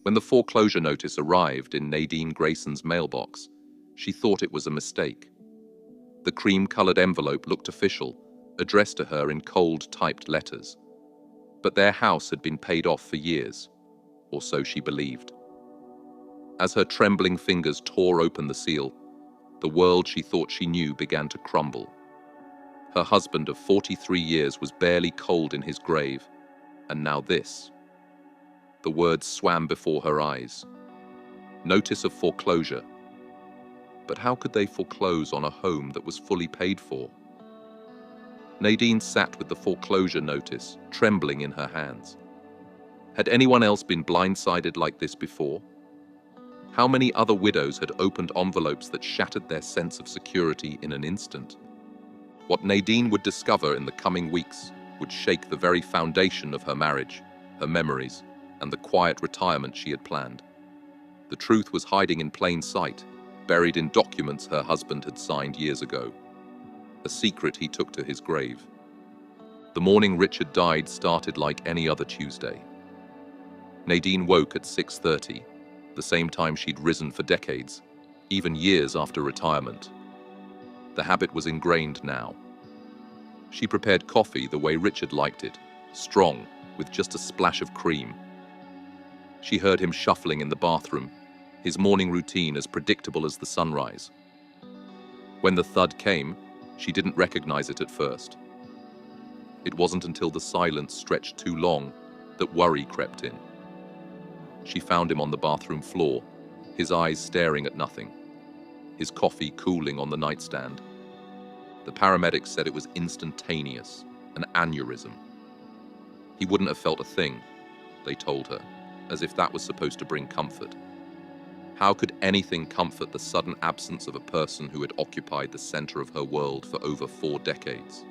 When the foreclosure notice arrived in Nadine Grayson's mailbox, she thought it was a mistake. The cream-colored envelope looked official, addressed to her in cold typed letters. But their house had been paid off for years, or so she believed. As her trembling fingers tore open the seal, the world she thought she knew began to crumble. Her husband of 43 years was barely cold in his grave, and now this. The words swam before her eyes. Notice of foreclosure. But how could they foreclose on a home that was fully paid for? Nadine sat with the foreclosure notice, trembling in her hands. Had anyone else been blindsided like this before? How many other widows had opened envelopes that shattered their sense of security in an instant? What Nadine would discover in the coming weeks would shake the very foundation of her marriage, her memories, and the quiet retirement she had planned. The truth was hiding in plain sight, buried in documents her husband had signed years ago. A secret he took to his grave. The morning Richard died started like any other Tuesday. Nadine woke at 6:30, the same time she'd risen for decades, even years after retirement. The habit was ingrained now. She prepared coffee the way Richard liked it, strong, with just a splash of cream. She heard him shuffling in the bathroom, his morning routine as predictable as the sunrise. When the thud came, she didn't recognize it at first. It wasn't until the silence stretched too long that worry crept in. She found him on the bathroom floor, his eyes staring at nothing, his coffee cooling on the nightstand. The paramedics said it was instantaneous, an aneurysm. He wouldn't have felt a thing, they told her, as if that was supposed to bring comfort. How could anything comfort the sudden absence of a person who had occupied the center of her world for over 4 decades?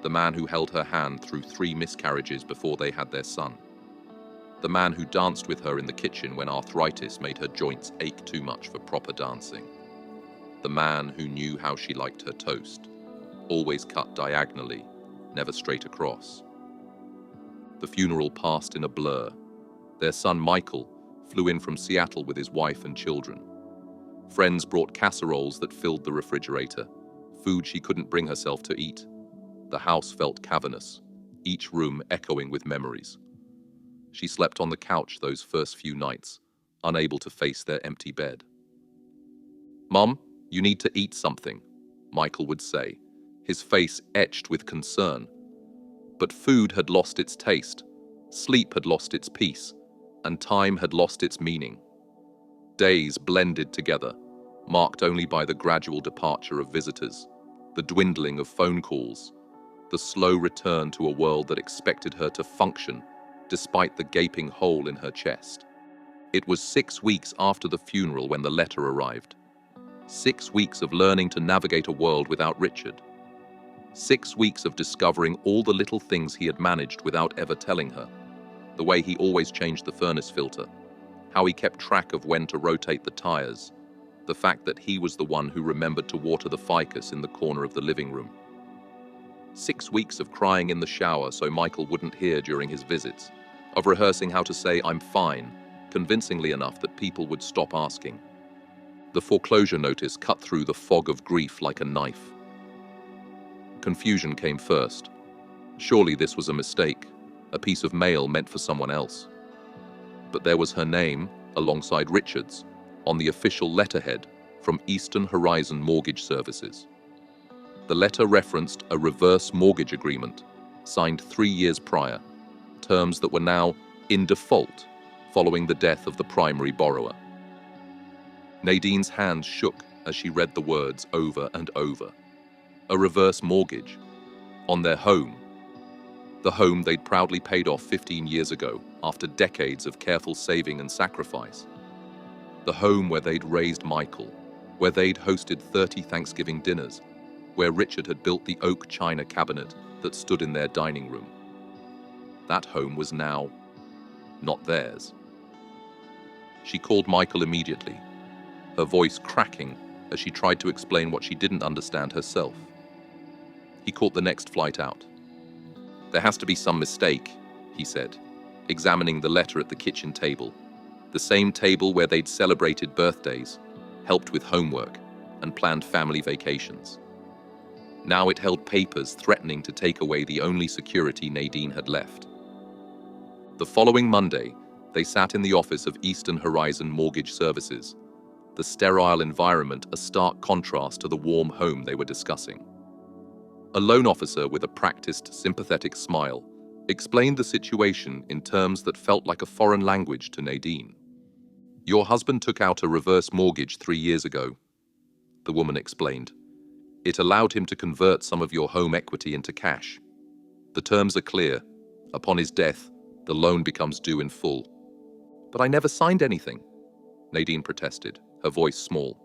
The man who held her hand through 3 miscarriages before they had their son. The man who danced with her in the kitchen when arthritis made her joints ache too much for proper dancing. The man who knew how she liked her toast, always cut diagonally, never straight across. The funeral passed in a blur. Their son Michael flew in from Seattle with his wife and children. Friends brought casseroles that filled the refrigerator, food she couldn't bring herself to eat. The house felt cavernous, each room echoing with memories. She slept on the couch those first few nights, unable to face their empty bed. "Mom, you need to eat something," Michael would say, his face etched with concern. But food had lost its taste, sleep had lost its peace, and time had lost its meaning. Days blended together, marked only by the gradual departure of visitors, the dwindling of phone calls, the slow return to a world that expected her to function despite the gaping hole in her chest. It was 6 weeks after the funeral when the letter arrived. 6 weeks of learning to navigate a world without Richard. 6 weeks of discovering all the little things he had managed without ever telling her. The way he always changed the furnace filter, how he kept track of when to rotate the tires, the fact that he was the one who remembered to water the ficus in the corner of the living room. 6 weeks of crying in the shower so Michael wouldn't hear during his visits, of rehearsing how to say "I'm fine," convincingly enough that people would stop asking. The foreclosure notice cut through the fog of grief like a knife. Confusion came first. Surely this was a mistake, a piece of mail meant for someone else. But there was her name, alongside Richard's, on the official letterhead from Eastern Horizon Mortgage Services. The letter referenced a reverse mortgage agreement, signed 3 years prior, terms that were now in default following the death of the primary borrower. Nadine's hands shook as she read the words over and over. A reverse mortgage on their home, the home they'd proudly paid off 15 years ago after decades of careful saving and sacrifice. The home where they'd raised Michael, where they'd hosted 30 Thanksgiving dinners, where Richard had built the oak china cabinet that stood in their dining room. That home was now not theirs. She called Michael immediately, her voice cracking as she tried to explain what she didn't understand herself. He caught the next flight out. "There has to be some mistake," he said, examining the letter at the kitchen table, The same table where they'd celebrated birthdays, helped with homework, and planned family vacations. Now it held papers threatening to take away the only security Nadine had left. The following Monday, they sat in the office of Eastern Horizon Mortgage Services, the sterile environment a stark contrast to the warm home they were discussing. A loan officer with a practiced, sympathetic smile explained the situation in terms that felt like a foreign language to Nadine. "Your husband took out a reverse mortgage 3 years ago," the woman explained. "It allowed him to convert some of your home equity into cash. The terms are clear. Upon his death, the loan becomes due in full." "But I never signed anything," Nadine protested, her voice small.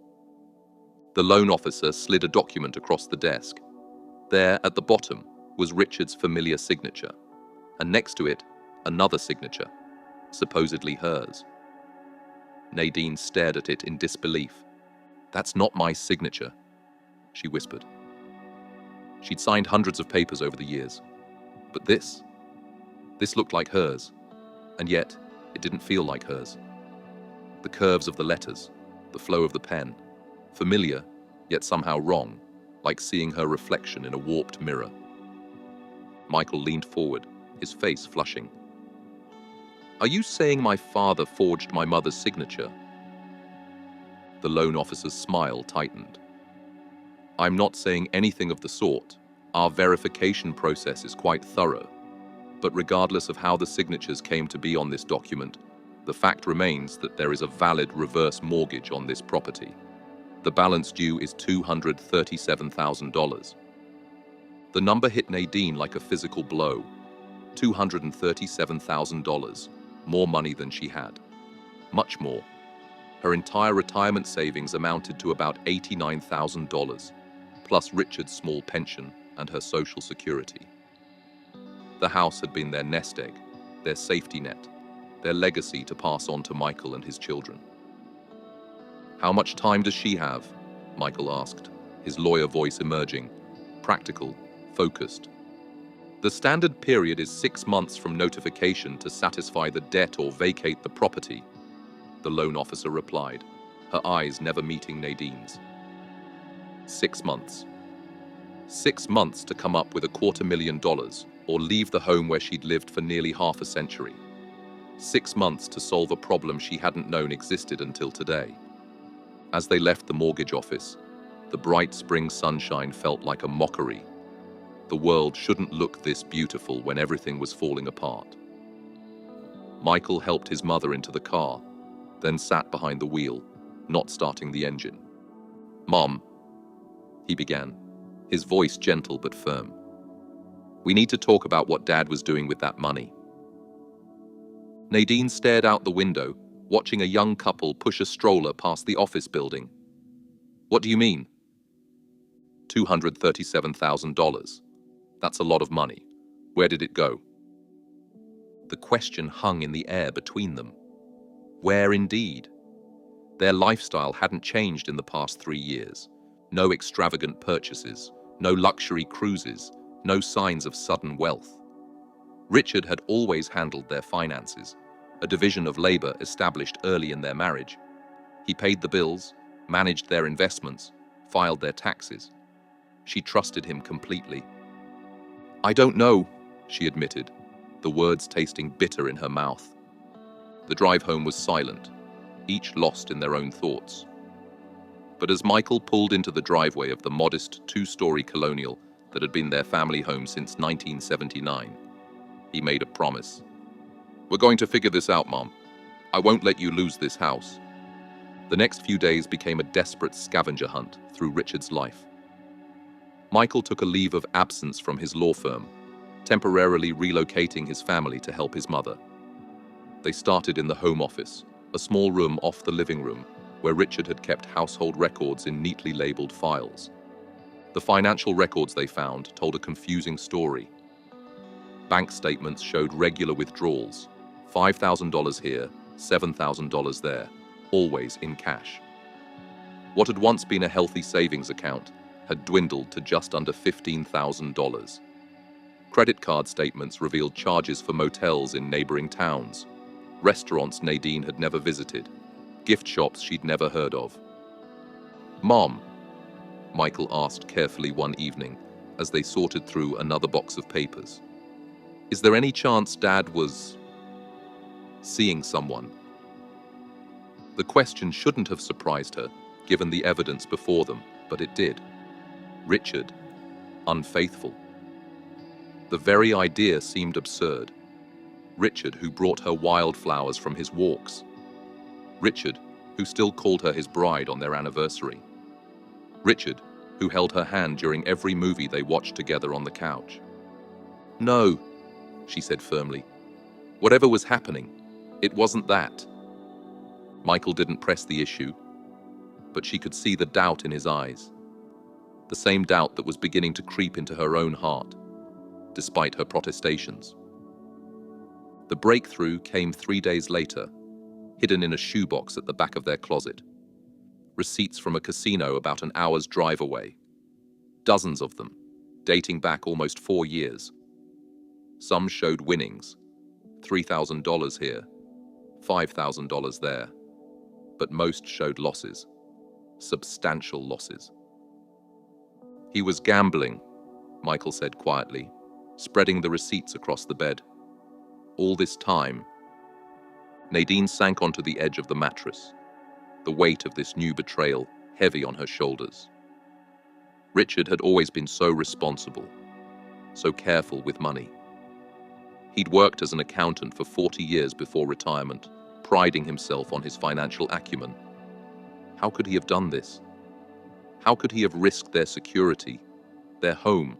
The loan officer slid a document across the desk. There, at the bottom, was Richard's familiar signature, and next to it, another signature, supposedly hers. Nadine stared at it in disbelief. "That's not my signature," she whispered. She'd signed hundreds of papers over the years, but this looked like hers, and yet it didn't feel like hers. The curves of the letters, the flow of the pen, familiar, yet somehow wrong, like seeing her reflection in a warped mirror. Michael leaned forward, his face flushing. "Are you saying my father forged my mother's signature?" The loan officer's smile tightened. "I'm not saying anything of the sort. Our verification process is quite thorough. But regardless of how the signatures came to be on this document, the fact remains that there is a valid reverse mortgage on this property. The balance due is $237,000. The number hit Nadine like a physical blow. $237,000, more money than she had. Much more. Her entire retirement savings amounted to about $89,000, plus Richard's small pension and her Social Security. The house had been their nest egg, their safety net, their legacy to pass on to Michael and his children. "How much time does she have?" Michael asked, his lawyer voice emerging, practical, focused. "The standard period is 6 months from notification to satisfy the debt or vacate the property," the loan officer replied, her eyes never meeting Nadine's. 6 months. 6 months to come up with $250,000 or leave the home where she'd lived for nearly half a century. 6 months to solve a problem she hadn't known existed until today. As they left the mortgage office, the bright spring sunshine felt like a mockery. The world shouldn't look this beautiful when everything was falling apart. Michael helped his mother into the car, then sat behind the wheel, not starting the engine. "Mom," he began, his voice gentle but firm. "We need to talk about what Dad was doing with that money." Nadine stared out the window, watching a young couple push a stroller past the office building. "What do you mean?" $237,000. That's a lot of money. Where did it go? The question hung in the air between them. Where indeed? Their lifestyle hadn't changed in the past 3 years. No extravagant purchases, no luxury cruises, no signs of sudden wealth. Richard had always handled their finances, a division of labor established early in their marriage. He paid the bills, managed their investments, filed their taxes. She trusted him completely. "I don't know," she admitted, the words tasting bitter in her mouth. The drive home was silent, each lost in their own thoughts. But as Michael pulled into the driveway of the modest 2-story colonial that had been their family home since 1979, he made a promise. "We're going to figure this out, Mom. I won't let you lose this house." The next few days became a desperate scavenger hunt through Richard's life. Michael took a leave of absence from his law firm, temporarily relocating his family to help his mother. They started in the home office, a small room off the living room, where Richard had kept household records in neatly labeled files. The financial records they found told a confusing story. Bank statements showed regular withdrawals, $5,000 here, $7,000 there, always in cash. What had once been a healthy savings account had dwindled to just under $15,000. Credit card statements revealed charges for motels in neighboring towns, restaurants Nadine had never visited, gift shops she'd never heard of. "Mom," Michael asked carefully one evening as they sorted through another box of papers, "is there any chance Dad was seeing someone?" The question shouldn't have surprised her, given the evidence before them, but it did. Richard, unfaithful. The very idea seemed absurd. Richard, who brought her wildflowers from his walks. Richard, who still called her his bride on their anniversary. Richard, who held her hand during every movie they watched together on the couch. "No," she said firmly. "Whatever was happening, it wasn't that." Michael didn't press the issue, but she could see the doubt in his eyes. The same doubt that was beginning to creep into her own heart, despite her protestations. The breakthrough came 3 days later, hidden in a shoebox at the back of their closet. Receipts from a casino about an hour's drive away. Dozens of them, dating back almost 4 years. Some showed winnings, $3,000 here, $5,000 there, but most showed losses, substantial losses. "He was gambling," Michael said quietly, spreading the receipts across the bed. All this time, Nadine sank onto the edge of the mattress, the weight of this new betrayal heavy on her shoulders. Richard had always been so responsible, so careful with money. He'd worked as an accountant for 40 years before retirement, priding himself on his financial acumen. How could he have done this? How could he have risked their security, their home?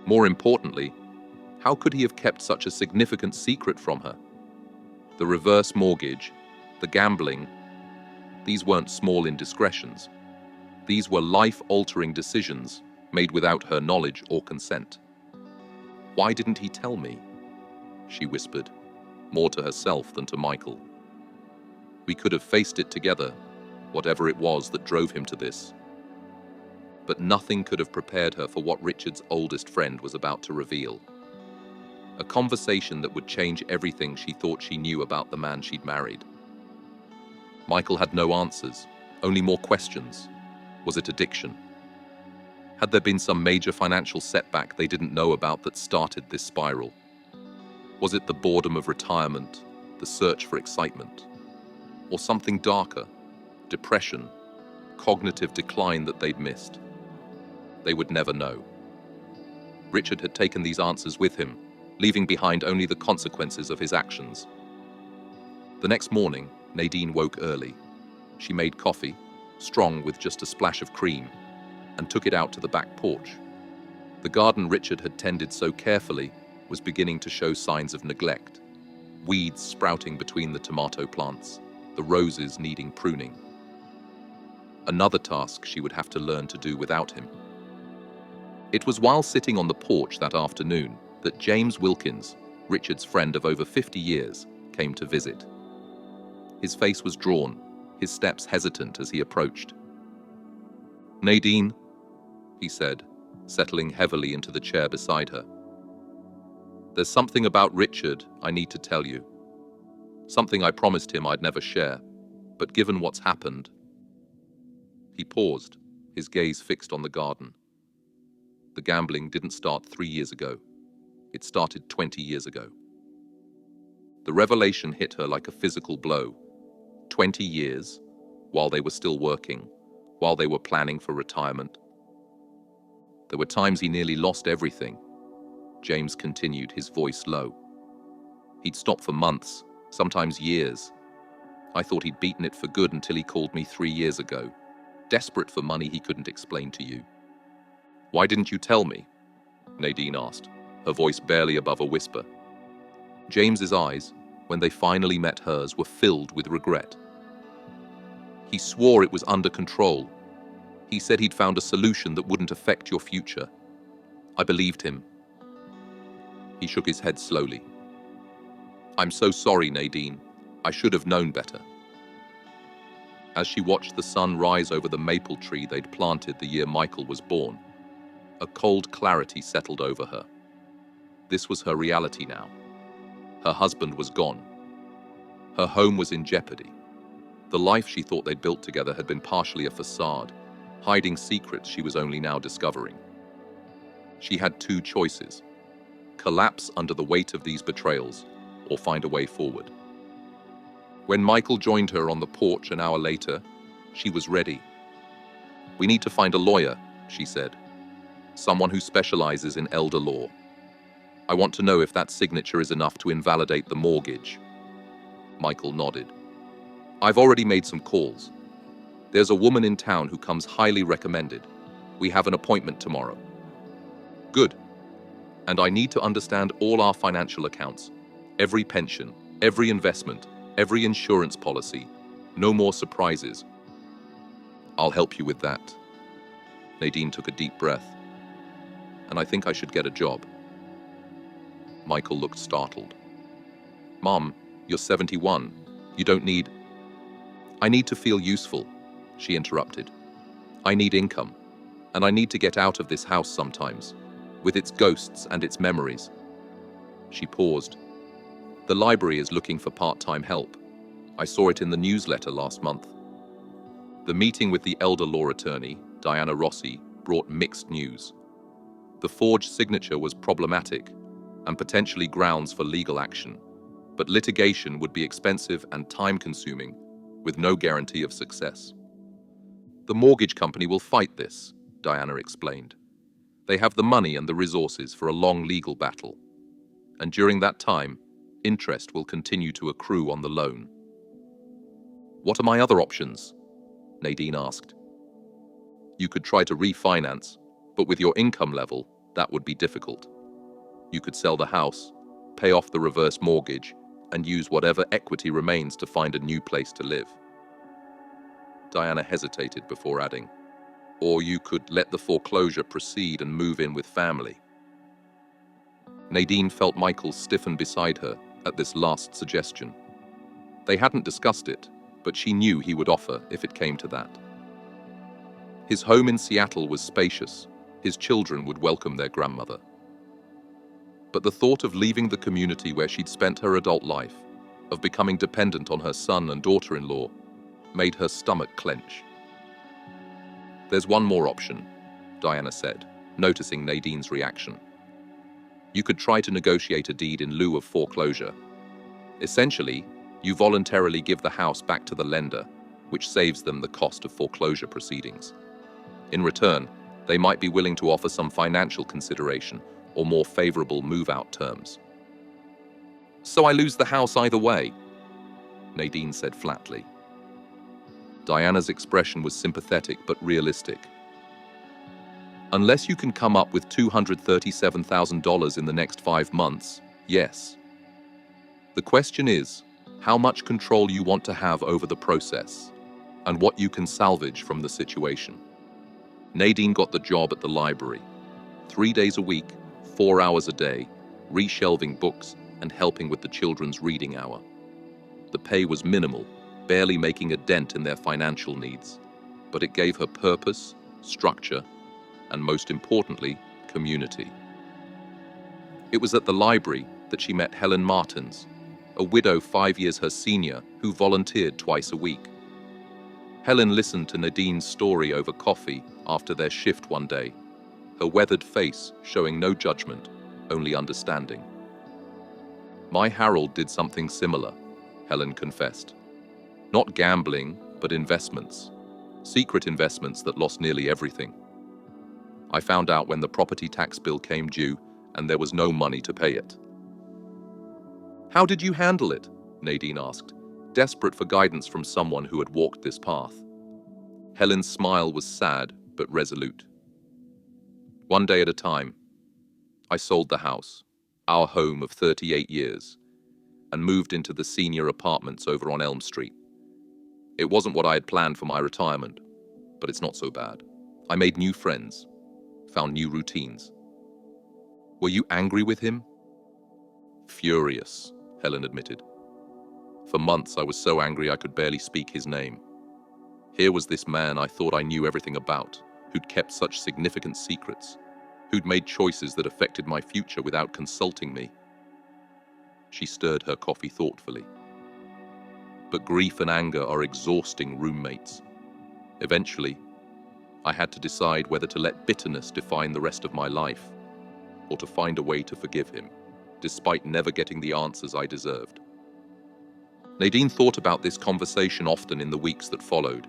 More importantly, how could he have kept such a significant secret from her? The reverse mortgage, the gambling, these weren't small indiscretions. These were life-altering decisions made without her knowledge or consent. "Why didn't he tell me?" she whispered, more to herself than to Michael. "We could have faced it together, whatever it was that drove him to this." But nothing could have prepared her for what Richard's oldest friend was about to reveal. A conversation that would change everything she thought she knew about the man she'd married. Michael had no answers, only more questions. Was it addiction? Had there been some major financial setback they didn't know about that started this spiral? Was it the boredom of retirement, the search for excitement? Or something darker, depression, cognitive decline that they'd missed? They would never know. Richard had taken these answers with him, leaving behind only the consequences of his actions. The next morning, Nadine woke early. She made coffee, strong with just a splash of cream, and took it out to the back porch. The garden Richard had tended so carefully was beginning to show signs of neglect. Weeds sprouting between the tomato plants, the roses needing pruning. Another task she would have to learn to do without him. It was while sitting on the porch that afternoon that James Wilkins, Richard's friend of over 50 years, came to visit. His face was drawn, his steps hesitant as he approached. "Nadine," he said, settling heavily into the chair beside her. "There's something about Richard I need to tell you. Something I promised him I'd never share, but given what's happened..." He paused, his gaze fixed on the garden. The gambling didn't start 3 years ago. It started 20 years ago. The revelation hit her like a physical blow. 20 years, while they were still working, while they were planning for retirement. There were times he nearly lost everything. James continued, his voice low. He'd stopped for months, sometimes years. I thought he'd beaten it for good until he called me 3 years ago, desperate for money he couldn't explain to you. "Why didn't you tell me?" Nadine asked, her voice barely above a whisper. James's eyes, when they finally met hers, were filled with regret. "He swore it was under control. He said he'd found a solution that wouldn't affect your future. I believed him." He shook his head slowly. "I'm so sorry, Nadine. I should have known better." As she watched the sun rise over the maple tree they'd planted the year Michael was born, a cold clarity settled over her. This was her reality now. Her husband was gone. Her home was in jeopardy. The life she thought they'd built together had been partially a facade, hiding secrets she was only now discovering. She had two choices: collapse under the weight of these betrayals, or find a way forward. When Michael joined her on the porch an hour later, she was ready. "We need to find a lawyer," she said. "Someone who specializes in elder law. I want to know if that signature is enough to invalidate the mortgage." Michael nodded. "I've already made some calls. There's a woman in town who comes highly recommended. We have an appointment tomorrow." "Good. And I need to understand all our financial accounts, every pension, every investment, every insurance policy. No more surprises." "I'll help you with that." Nadine took a deep breath. "And I think I should get a job." Michael looked startled. "Mom, you're 71. You don't need—" "I need to feel useful," she interrupted. "I need income, and I need to get out of this house sometimes, with its ghosts and its memories." She paused. "The library is looking for part-time help. I saw it in the newsletter last month." The meeting with the elder law attorney, Diana Rossi, brought mixed news. The forged signature was problematic and potentially grounds for legal action, but litigation would be expensive and time-consuming, with no guarantee of success. "The mortgage company will fight this," Diana explained. "They have the money and the resources for a long legal battle. And during that time, interest will continue to accrue on the loan." "What are my other options?" Nadine asked. "You could try to refinance, but with your income level, that would be difficult. You could sell the house, pay off the reverse mortgage, and use whatever equity remains to find a new place to live." Diana hesitated before adding, "Or you could let the foreclosure proceed and move in with family." Nadine felt Michael stiffen beside her at this last suggestion. They hadn't discussed it, but she knew he would offer if it came to that. His home in Seattle was spacious. His children would welcome their grandmother. But the thought of leaving the community where she'd spent her adult life, of becoming dependent on her son and daughter-in-law, made her stomach clench. "There's one more option," Diana said, noticing Nadine's reaction. "You could try to negotiate a deed in lieu of foreclosure. Essentially, you voluntarily give the house back to the lender, which saves them the cost of foreclosure proceedings. In return, they might be willing to offer some financial consideration or more favorable move-out terms." "So I lose the house either way?" Nadine said flatly. Diana's expression was sympathetic but realistic. "Unless you can come up with $237,000 in the next 5 months, yes. The question is, how much control you want to have over the process, and what you can salvage from the situation." Nadine got the job at the library. 3 days a week, 4 hours a day, reshelving books and helping with the children's reading hour. The pay was minimal, barely making a dent in their financial needs, but it gave her purpose, structure, and most importantly, community. It was at the library that she met Helen Martins, a widow 5 years her senior who volunteered twice a week. Helen listened to Nadine's story over coffee after their shift one day, her weathered face showing no judgment, only understanding. "My Harold did something similar," Helen confessed. "Not gambling, but investments. Secret investments that lost nearly everything. I found out when the property tax bill came due and there was no money to pay it." "How did you handle it?" Nadine asked, desperate for guidance from someone who had walked this path. Helen's smile was sad but resolute. "One day at a time. I sold the house, our home of 38 years, and moved into the senior apartments over on Elm Street. It wasn't what I had planned for my retirement, but it's not so bad. I made new friends, found new routines." "Were you angry with him?" "Furious," Helen admitted. "For months I was so angry I could barely speak his name. Here was this man I thought I knew everything about, who'd kept such significant secrets, who'd made choices that affected my future without consulting me." She stirred her coffee thoughtfully. But grief and anger are exhausting roommates. Eventually, I had to decide whether to let bitterness define the rest of my life, or to find a way to forgive him, despite never getting the answers I deserved. Nadine thought about this conversation often in the weeks that followed,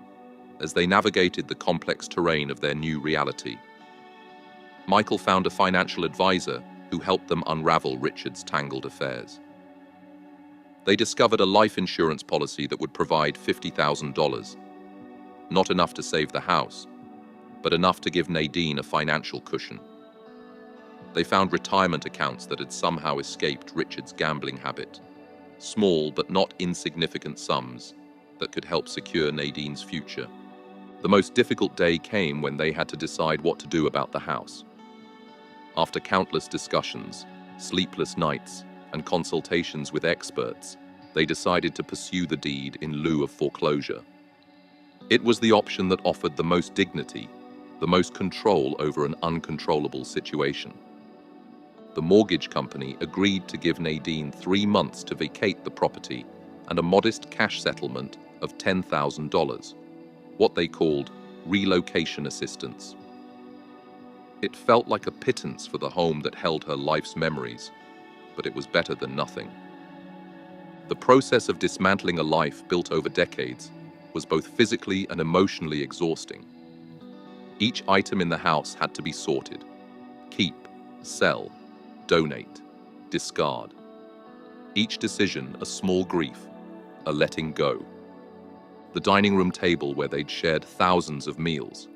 as they navigated the complex terrain of their new reality. Michael found a financial advisor who helped them unravel Richard's tangled affairs. They discovered a life insurance policy that would provide $50,000, not enough to save the house, but enough to give Nadine a financial cushion. They found retirement accounts that had somehow escaped Richard's gambling habit, small but not insignificant sums that could help secure Nadine's future. The most difficult day came when they had to decide what to do about the house. After countless discussions, sleepless nights, and consultations with experts, they decided to pursue the deed in lieu of foreclosure. It was the option that offered the most dignity, the most control over an uncontrollable situation. The mortgage company agreed to give Nadine 3 months to vacate the property and a modest cash settlement of $10,000, what they called relocation assistance. It felt like a pittance for the home that held her life's memories, but it was better than nothing. The process of dismantling a life built over decades was both physically and emotionally exhausting. Each item in the house had to be sorted: keep, sell, donate, discard. Each decision a small grief, a letting go. The dining room table where they'd shared thousands of meals,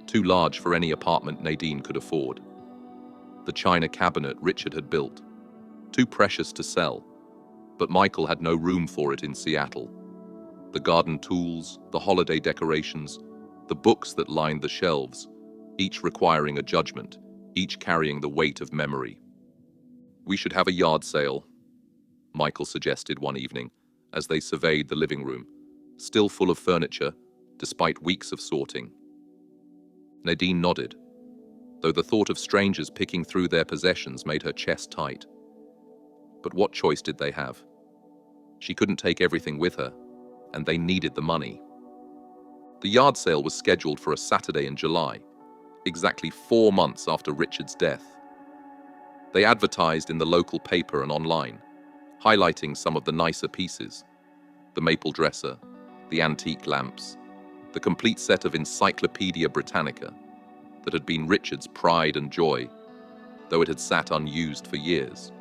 too large for any apartment Nadine could afford. The china cabinet Richard had built, too precious to sell, but Michael had no room for it in Seattle. The garden tools, the holiday decorations, the books that lined the shelves, each requiring a judgment, each carrying the weight of memory. "We should have a yard sale," Michael suggested one evening as they surveyed the living room, still full of furniture, despite weeks of sorting. Nadine nodded, though the thought of strangers picking through their possessions made her chest tight. But what choice did they have? She couldn't take everything with her, and they needed the money. The yard sale was scheduled for a Saturday in July, exactly 4 months after Richard's death. They advertised in the local paper and online, highlighting some of the nicer pieces: the maple dresser, the antique lamps, the complete set of Encyclopedia Britannica that had been Richard's pride and joy, though it had sat unused for years.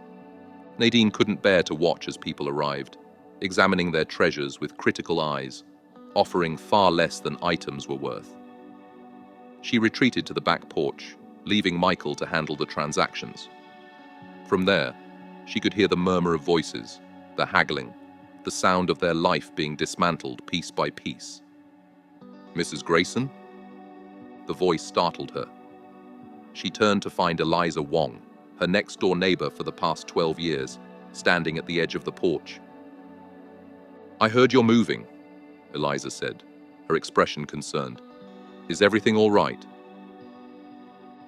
Nadine couldn't bear to watch as people arrived, examining their treasures with critical eyes, offering far less than items were worth. She retreated to the back porch, leaving Michael to handle the transactions. From there, she could hear the murmur of voices, the haggling, the sound of their life being dismantled piece by piece. "Mrs. Grayson?" The voice startled her. She turned to find Eliza Wong, her next-door neighbor for the past 12 years, standing at the edge of the porch. "I heard you're moving," Eliza said, her expression concerned. "Is everything all right?"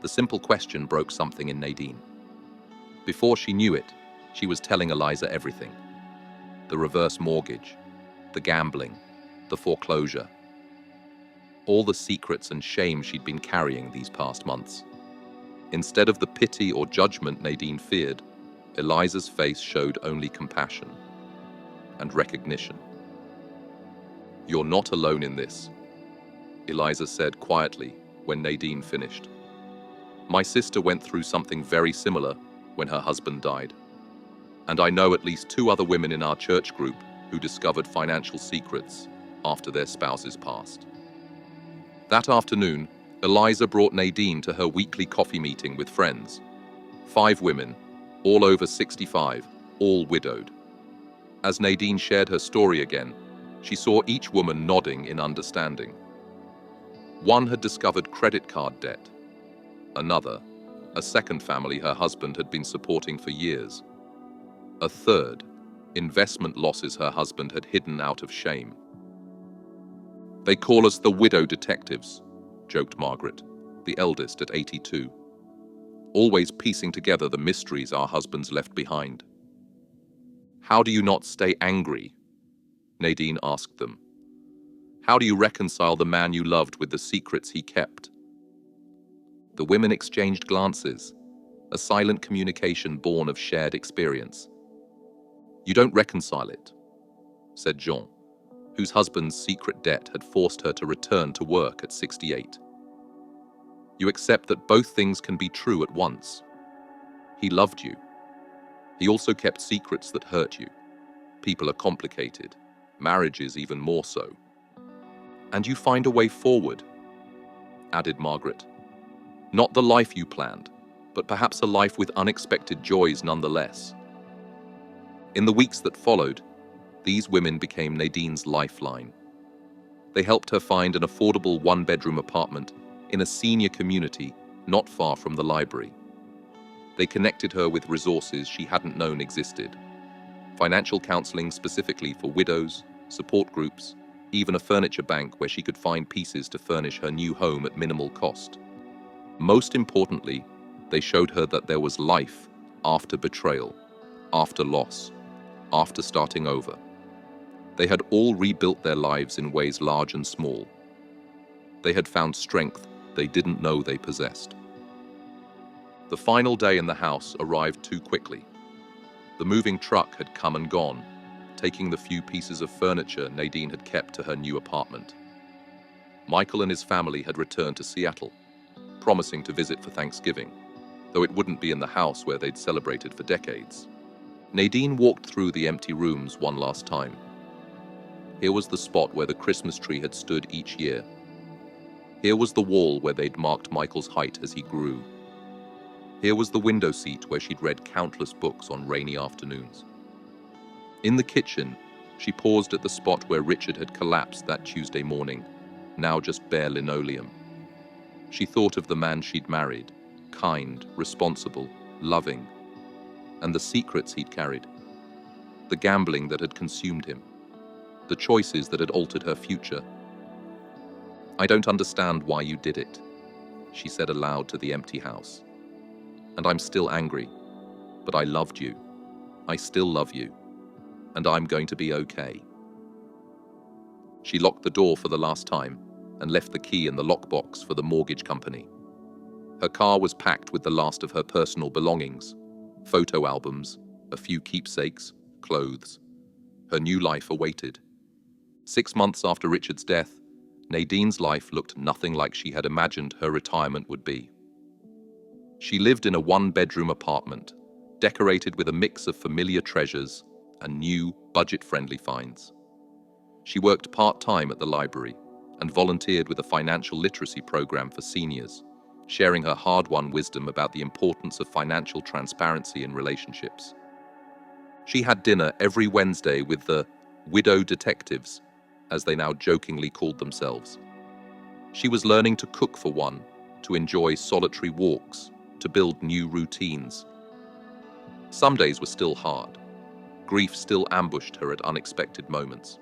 The simple question broke something in Nadine. Before she knew it, she was telling Eliza everything: the reverse mortgage, the gambling, the foreclosure, all the secrets and shame she'd been carrying these past months. Instead of the pity or judgment Nadine feared, Eliza's face showed only compassion and recognition. "You're not alone in this," Eliza said quietly when Nadine finished. "My sister went through something very similar when her husband died. And I know at least 2 other women in our church group who discovered financial secrets after their spouses passed." That afternoon, Eliza brought Nadine to her weekly coffee meeting with friends. 5 women, all over 65, all widowed. As Nadine shared her story again, she saw each woman nodding in understanding. One had discovered credit card debt. Another, a second family her husband had been supporting for years. A third, investment losses her husband had hidden out of shame. "They call us the widow detectives," joked Margaret, the eldest at 82. "Always piecing together the mysteries our husbands left behind." "How do you not stay angry?" Nadine asked them. How do you reconcile the man you loved with the secrets he kept? The women exchanged glances, a silent communication born of shared experience. You don't reconcile it, said Jean, whose husband's secret debt had forced her to return to work at 68. You accept that both things can be true at once. He loved you. He also kept secrets that hurt you. People are complicated, marriages even more so. And you find a way forward, added Margaret. Not the life you planned, but perhaps a life with unexpected joys nonetheless. In the weeks that followed, these women became Nadine's lifeline. They helped her find an affordable one-bedroom apartment in a senior community not far from the library. They connected her with resources she hadn't known existed. Financial counseling specifically for widows, support groups, even a furniture bank where she could find pieces to furnish her new home at minimal cost. Most importantly, they showed her that there was life after betrayal, after loss, after starting over. They had all rebuilt their lives in ways large and small. They had found strength they didn't know they possessed. The final day in the house arrived too quickly. The moving truck had come and gone, taking the few pieces of furniture Nadine had kept to her new apartment. Michael and his family had returned to Seattle, promising to visit for Thanksgiving, though it wouldn't be in the house where they'd celebrated for decades. Nadine walked through the empty rooms one last time. Here was the spot where the Christmas tree had stood each year. Here was the wall where they'd marked Michael's height as he grew. Here was the window seat where she'd read countless books on rainy afternoons. In the kitchen, she paused at the spot where Richard had collapsed that Tuesday morning, now just bare linoleum. She thought of the man she'd married, kind, responsible, loving, and the secrets he'd carried, the gambling that had consumed him, the choices that had altered her future. I don't understand why you did it, she said aloud to the empty house. And I'm still angry, but I loved you. I still love you, and I'm going to be okay. She locked the door for the last time and left the key in the lockbox for the mortgage company. Her car was packed with the last of her personal belongings, photo albums, a few keepsakes, clothes. Her new life awaited. 6 months after Richard's death, Nadine's life looked nothing like she had imagined her retirement would be. She lived in a one-bedroom apartment, decorated with a mix of familiar treasures and new, budget-friendly finds. She worked part-time at the library and volunteered with a financial literacy program for seniors, sharing her hard-won wisdom about the importance of financial transparency in relationships. She had dinner every Wednesday with the widow detectives, as they now jokingly called themselves. She was learning to cook for one, to enjoy solitary walks, to build new routines. Some days were still hard. Grief still ambushed her at unexpected moments.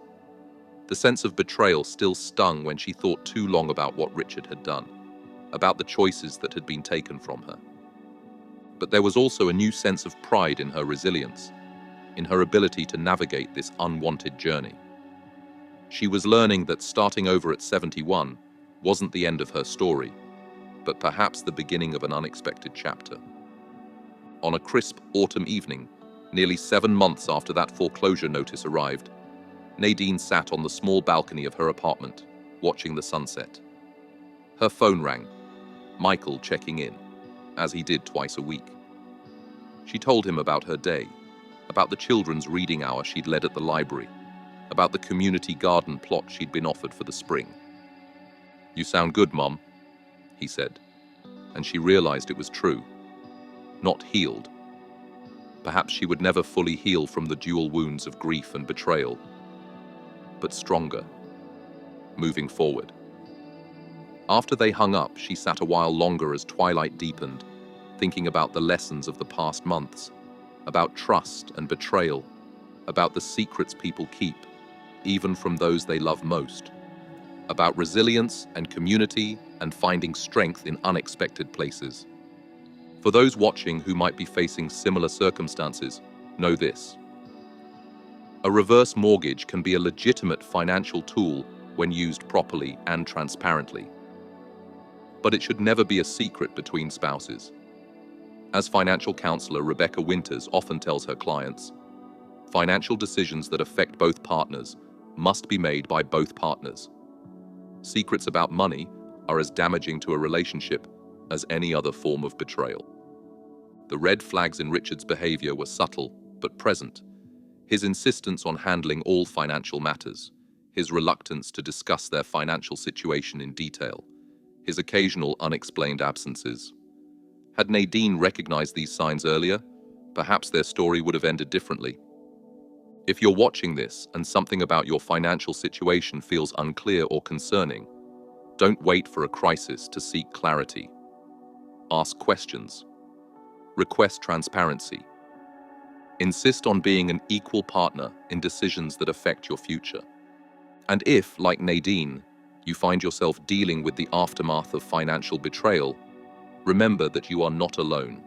The sense of betrayal still stung when she thought too long about what Richard had done, about the choices that had been taken from her. But there was also a new sense of pride in her resilience, in her ability to navigate this unwanted journey. She was learning that starting over at 71 wasn't the end of her story, but perhaps the beginning of an unexpected chapter. On a crisp autumn evening, nearly 7 months after that foreclosure notice arrived, Nadine sat on the small balcony of her apartment, watching the sunset. Her phone rang, Michael checking in, as he did twice a week. She told him about her day, about the children's reading hour she'd led at the library, about the community garden plot she'd been offered for the spring. "You sound good, Mom," he said, and she realized it was true. Not healed. Perhaps she would never fully heal from the dual wounds of grief and betrayal, but stronger, moving forward. After they hung up, she sat a while longer as twilight deepened, thinking about the lessons of the past months, about trust and betrayal, about the secrets people keep, even from those they love most, about resilience and community and finding strength in unexpected places. For those watching who might be facing similar circumstances, know this. A reverse mortgage can be a legitimate financial tool when used properly and transparently. But it should never be a secret between spouses. As financial counselor Rebecca Winters often tells her clients, financial decisions that affect both partners must be made by both partners. Secrets about money are as damaging to a relationship as any other form of betrayal. The red flags in Richard's behavior were subtle but present. His insistence on handling all financial matters, his reluctance to discuss their financial situation in detail, his occasional unexplained absences. Had Nadine recognized these signs earlier, perhaps their story would have ended differently. If you're watching this and something about your financial situation feels unclear or concerning, don't wait for a crisis to seek clarity. Ask questions. Request transparency. Insist on being an equal partner in decisions that affect your future. And if, like Nadine, you find yourself dealing with the aftermath of financial betrayal, remember that you are not alone.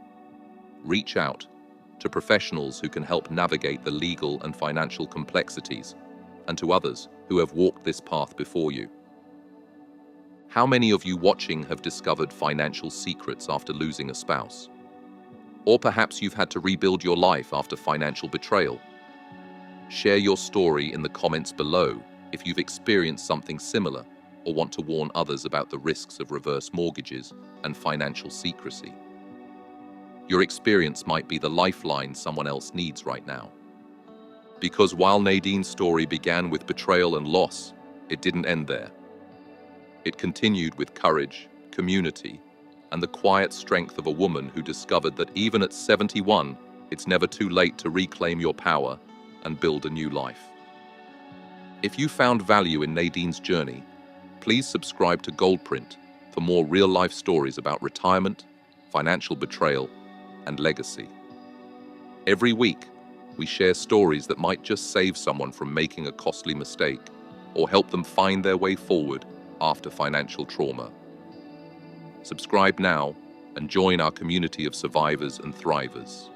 Reach out to professionals who can help navigate the legal and financial complexities, and to others who have walked this path before you. How many of you watching have discovered financial secrets after losing a spouse? Or perhaps you've had to rebuild your life after financial betrayal. Share your story in the comments below if you've experienced something similar or want to warn others about the risks of reverse mortgages and financial secrecy. Your experience might be the lifeline someone else needs right now. Because while Nadine's story began with betrayal and loss, it didn't end there. It continued with courage, community, and the quiet strength of a woman who discovered that even at 71, it's never too late to reclaim your power and build a new life. If you found value in Nadine's journey, please subscribe to Goldprint for more real-life stories about retirement, financial betrayal, and legacy. Every week, we share stories that might just save someone from making a costly mistake or help them find their way forward after financial trauma. Subscribe now and join our community of survivors and thrivers.